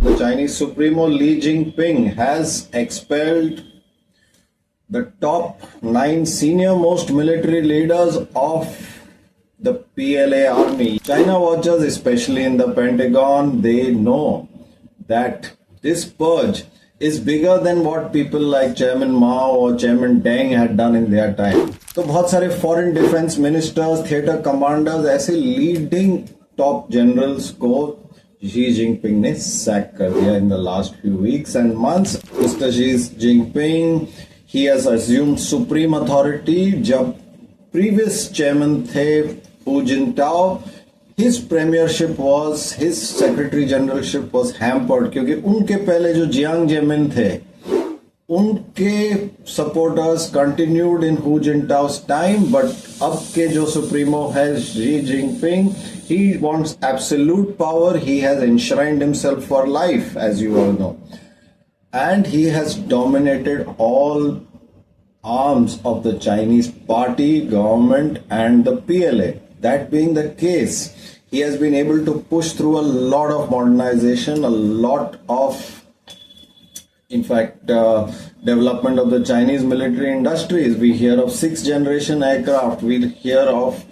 The Chinese Supremo Li Jinping has expelled the top 9 senior most military leaders of the PLA army. China watchers, especially in the Pentagon, they know that this purge is bigger than what people like Chairman Mao or Chairman Deng had done in their time. तो बहुत सारे foreign defence ministers, theatre commanders, ऐसे leading top generals को Xi Jinping ने sac कर दिया in the last few weeks and months. Mr. Xi Jinping, he has assumed supreme authority. जब previous chairman थे Hu Jintao, his premiership was, his secretary generalship was hampered क्योंकि उनके पहले जो Jiang Zemin थे, उनके supporters continued in Hu Jintao's time, but अब के जो सुप्रीमो है Xi Jinping, he wants absolute power. He has enshrined himself for life, as you all know, and he has dominated all arms of the Chinese party, government, and the PLA. That being the case, he has been able to push through a lot of modernization, a lot of, in fact, development of the Chinese military industries. We hear of 6th generation aircraft. We hear of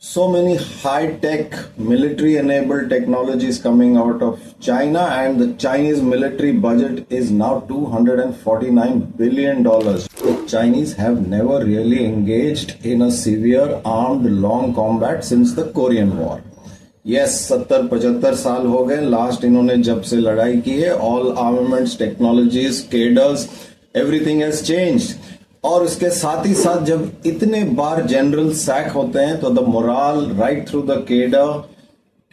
so many high-tech military-enabled technologies coming out of China, and the Chinese military budget is now $249 billion. The Chinese have never really engaged in a severe armed long combat since the Korean War. Yes, 70-75 साल हो गए last इन्होंने जब से लड़ाई की है. All armaments, technologies, केडर्स, everything has changed. और उसके साथ ही साथ जब इतने बार जनरल सैक होते हैं तो the morale right through the cadre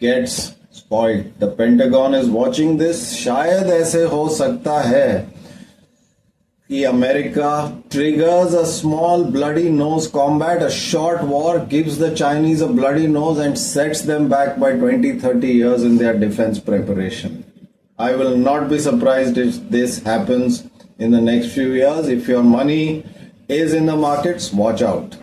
gets spoiled. The Pentagon is watching this. शायद ऐसे हो सकता है कि America triggers a small bloody nose combat. A short war gives the Chinese a bloody nose and sets them back by 20-30 years in their defense preparation. I will not be surprised if this happens in the next few years. If your money is in the markets, watch out.